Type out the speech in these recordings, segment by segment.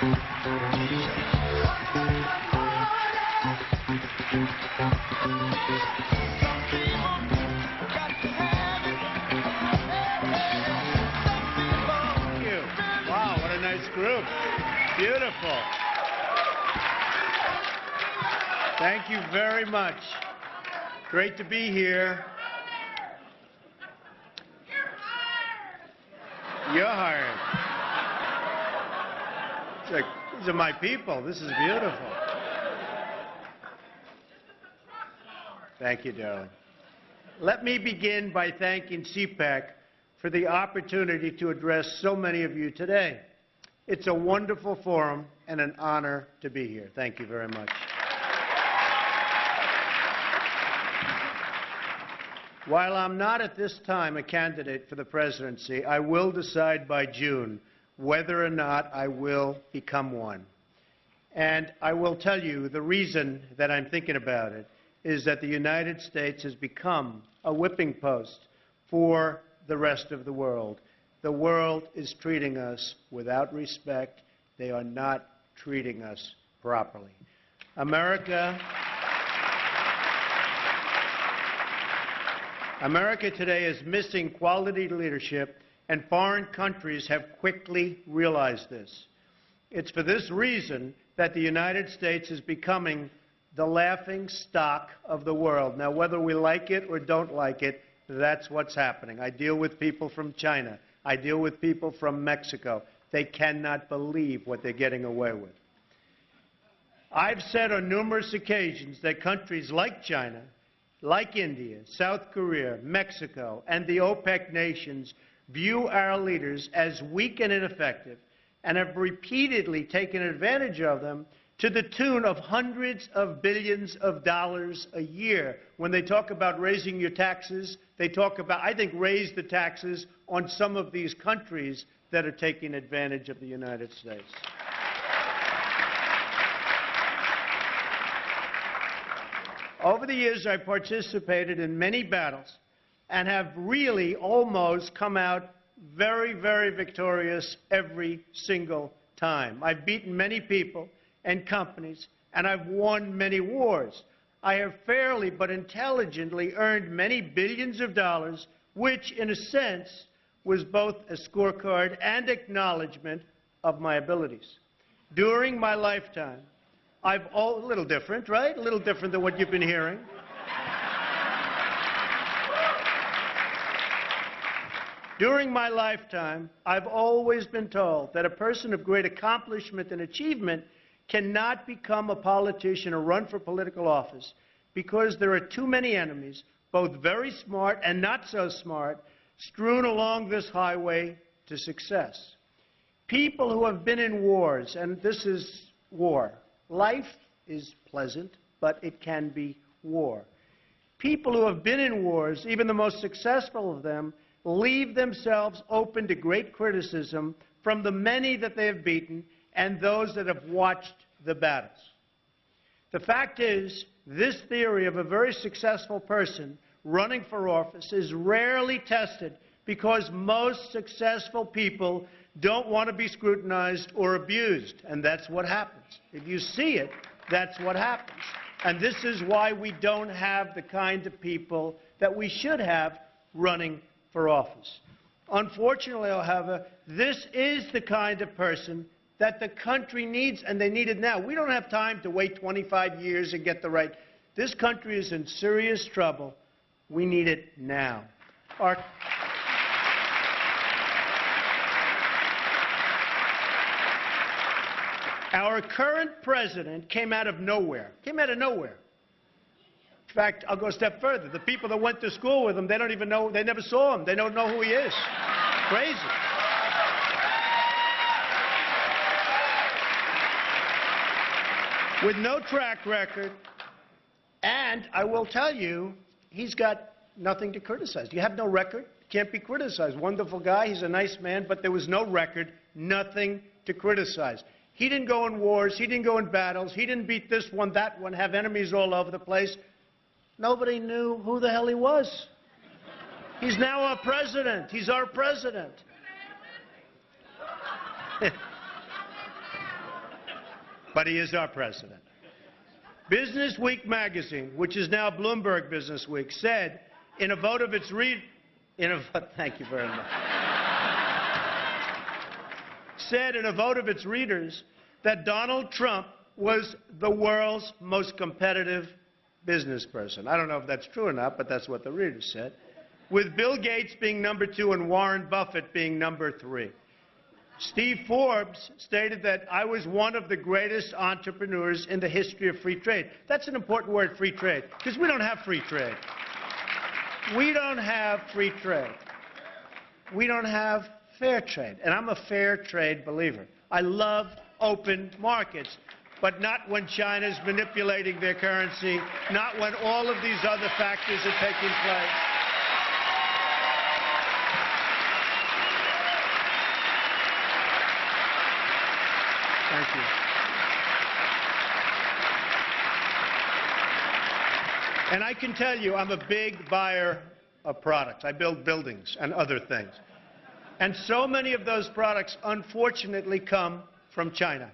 Wow, what a nice group. Beautiful. Thank you very much. Great to be here. You're hired. It's like, these are my people. This is beautiful. Thank you, darling. Let me begin by thanking CPAC for the opportunity to address so many of you today. It's a wonderful forum and an honor to be here. Thank you very much. While I'm not at this time a candidate for the presidency, I will decide by June whether or not I will become one. And I will tell you the reason that I'm thinking about it is that the United States has become a whipping post for the rest of the world. The world is treating us without respect. They are not treating us properly. America today is missing quality leadership, and foreign countries have quickly realized this. It's for this reason that the United States is becoming the laughing stock of the world. Now, whether we like it or don't like it, that's what's happening. I deal with people from China. I deal with people from Mexico. They cannot believe what they're getting away with. I've said on numerous occasions that countries like China, like India, South Korea, Mexico, and the OPEC nations view our leaders as weak and ineffective and have repeatedly taken advantage of them to the tune of hundreds of billions of dollars a year. When they talk about raising your taxes, they talk about, I think, raise the taxes on some of these countries that are taking advantage of the United States. Over the years, I participated in many battles and have really almost come out very, very victorious every single time. I've beaten many people and companies, and I've won many wars. I have fairly but intelligently earned many billions of dollars, which, in a sense, was both a scorecard and acknowledgement of my abilities. During my lifetime, a little different, right? A little different than what you've been hearing. During my lifetime, I've always been told that a person of great accomplishment and achievement cannot become a politician or run for political office because there are too many enemies, both very smart and not so smart, strewn along this highway to success. People who have been in wars, and this is war. Life is pleasant, but it can be war. People who have been in wars, even the most successful of them, leave themselves open to great criticism from the many that they have beaten and those that have watched the battles. The fact is, this theory of a very successful person running for office is rarely tested because most successful people don't want to be scrutinized or abused, and that's what happens. If you see it, that's what happens. And this is why we don't have the kind of people that we should have running for office. Unfortunately, however, this is the kind of person that the country needs, and they need it now. We don't have time to wait 25 years and get the right. This country is in serious trouble. We need it now. Our current president came out of nowhere. Came out of nowhere. In fact, I'll go a step further. The people that went to school with him, they don't even know, they never saw him. They don't know who he is. Crazy. With no track record, and I will tell you, he's got nothing to criticize. You have no record, can't be criticized. Wonderful guy, he's a nice man, but there was no record, nothing to criticize. He didn't go in wars, he didn't go in battles, he didn't beat this one, that one, have enemies all over the place. Nobody knew who the hell he was. He's now our president. He's our president. but he is our president. Business Week magazine, which is now Bloomberg Business Week, said in a vote of its thank you very much. Said in a vote of its readers that Donald Trump was the world's most competitive business person. I don't know if that's true or not, but that's what the readers said. With Bill Gates being number 2 and Warren Buffett being number 3. Steve Forbes stated that I was one of the greatest entrepreneurs in the history of free trade. That's an important word, free trade, because we don't have free trade. We don't have free trade. We don't have fair trade, and I'm a fair trade believer. I love open markets, but not when China's manipulating their currency, not when all of these other factors are taking place. Thank you. And I can tell you, I'm a big buyer of products. I build buildings and other things. And so many of those products, unfortunately, come from China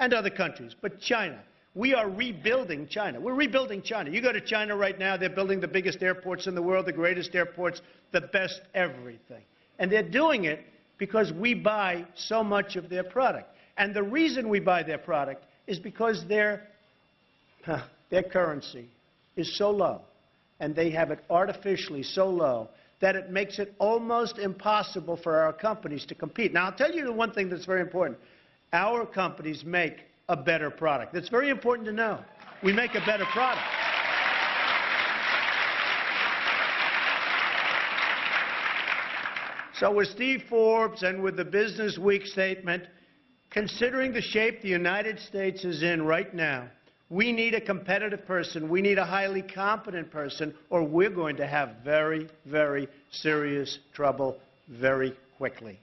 and other countries. But China, we are rebuilding China. We're rebuilding China. You go to China right now, they're building the biggest airports in the world, the greatest airports, the best everything. And they're doing it because we buy so much of their product. And the reason we buy their product is because their currency is so low, and they have it artificially so low, that it makes it almost impossible for our companies to compete. Now, I'll tell you the one thing that's very important. Our companies make a better product. That's very important to know. We make a better product. So with Steve Forbes and with the Business Week statement, considering the shape the United States is in right now, we need a competitive person. We need a highly competent person, or we're going to have very, very serious trouble very quickly.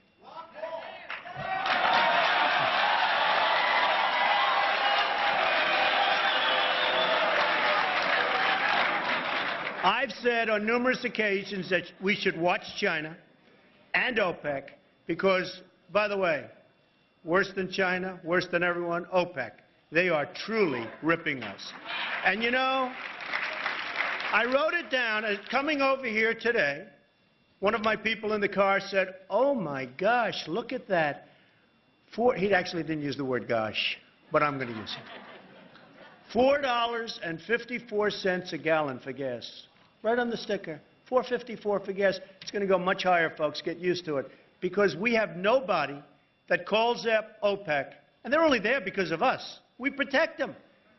I've said on numerous occasions that we should watch China and OPEC because, by the way, worse than China, worse than everyone, OPEC. They are truly ripping us. And you know, I wrote it down. Coming over here today, one of my people in the car said, "Oh my gosh, look at that." He actually didn't use the word gosh, but I'm going to use it. $4.54 a gallon for gas. Right on the sticker. $4.54 for gas. It's going to go much higher, folks. Get used to it. Because we have nobody that calls up OPEC, and they're only there because of us. We protect them.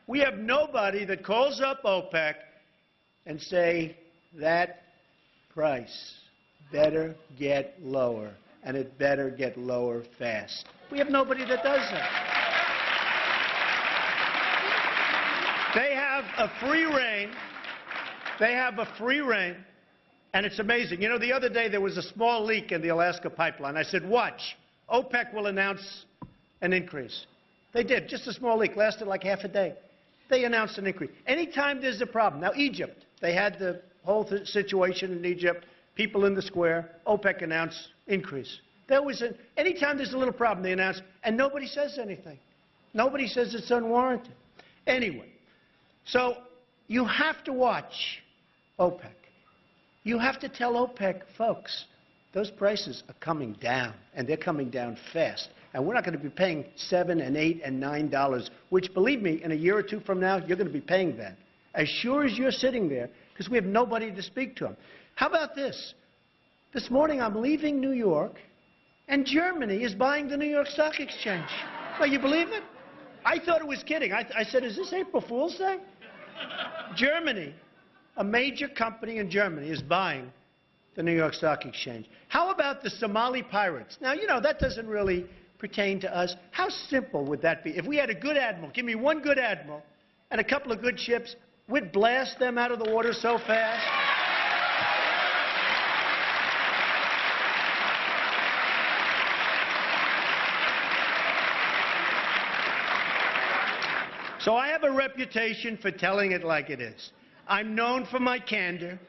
We have nobody that calls up OPEC and say, that price better get lower, and it better get lower fast. We have nobody that does that. They have a free rein. They have a free rein, and it's amazing. You know, the other day there was a small leak in the Alaska pipeline. I said, watch. OPEC will announce an increase. They did, just a small leak, lasted like half a day. They announced an increase. Anytime there's a problem, now Egypt, they had the whole situation in Egypt, people in the square, OPEC announced increase. Anytime there's a little problem, they announce, and nobody says anything. Nobody says it's unwarranted. Anyway, so you have to watch OPEC. You have to tell OPEC, folks, those prices are coming down, and they're coming down fast. And we're not going to be paying $7 and $8 and $9, which, believe me, in a year or two from now, you're going to be paying that. As sure as you're sitting there, because we have nobody to speak to them. How about this? This morning, I'm leaving New York, and Germany is buying the New York Stock Exchange. Well, you believe it? I thought it was kidding. I said, is this April Fool's Day? Germany, a major company in Germany, is buying the New York Stock Exchange. How about the Somali pirates? Now, you know, that doesn't really pertain to us. How simple would that be? If we had a good admiral, give me one good admiral and a couple of good ships, we'd blast them out of the water so fast. So I have a reputation for telling it like it is. I'm known for my candor.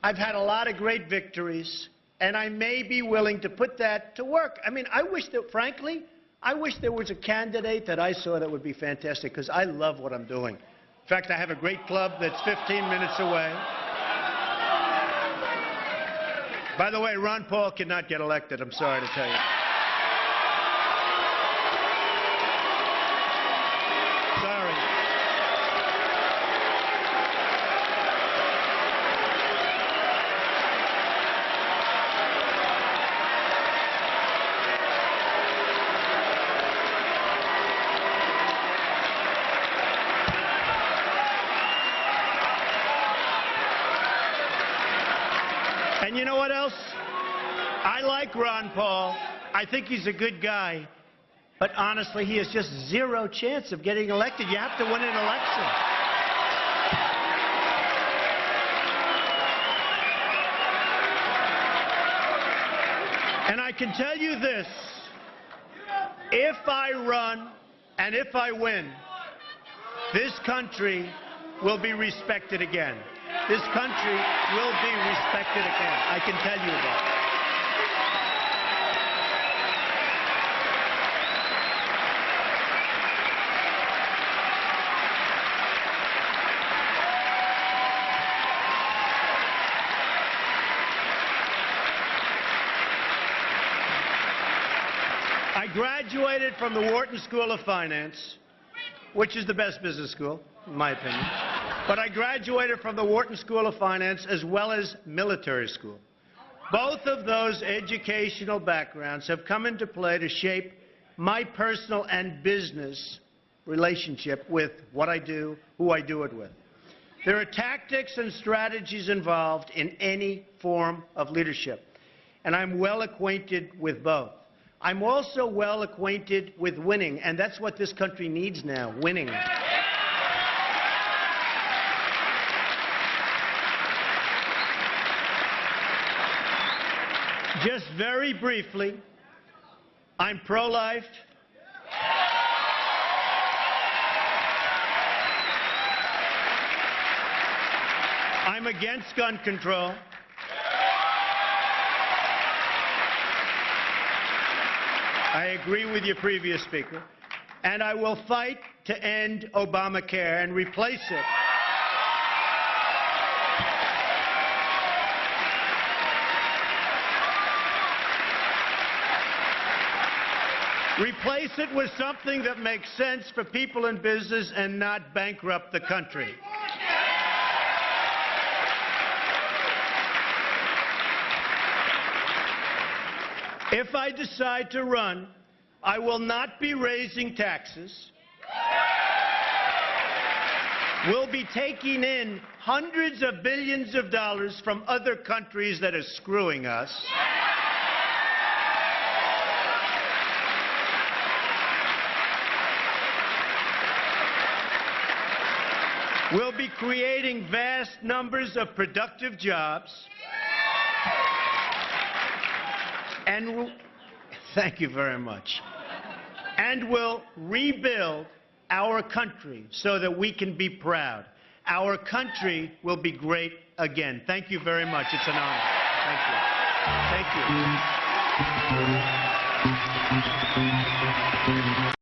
I've had a lot of great victories, and I may be willing to put that to work. I mean, I wish that, frankly, I wish there was a candidate that I saw that would be fantastic, because I love what I'm doing. In fact, I have a great club that's 15 minutes away. By the way, Ron Paul cannot get elected, I'm sorry to tell you. Sorry. And you know what else? I like Ron Paul. I think he's a good guy. But honestly, he has just zero chance of getting elected. You have to win an election. And I can tell you this, if I run and if I win, this country will be respected again. This country will be respected again. I can tell you that. I graduated from the Wharton School of Finance, which is the best business school, in my opinion. But I graduated from the Wharton School of Finance as well as military school. Both of those educational backgrounds have come into play to shape my personal and business relationship with what I do, who I do it with. There are tactics and strategies involved in any form of leadership, and I'm well acquainted with both. I'm also well acquainted with winning, and that's what this country needs now, winning. Just very briefly, I'm pro-life. I'm against gun control. I agree with your previous speaker. And I will fight to end Obamacare and replace it. Replace it with something that makes sense for people in business and not bankrupt the country. If I decide to run, I will not be raising taxes. We'll be taking in hundreds of billions of dollars from other countries that are screwing us. We'll be creating vast numbers of productive jobs. And thank you very much. And we'll rebuild our country so that we can be proud. Our country will be great again. Thank you very much. It's an honor. Thank you. Thank you.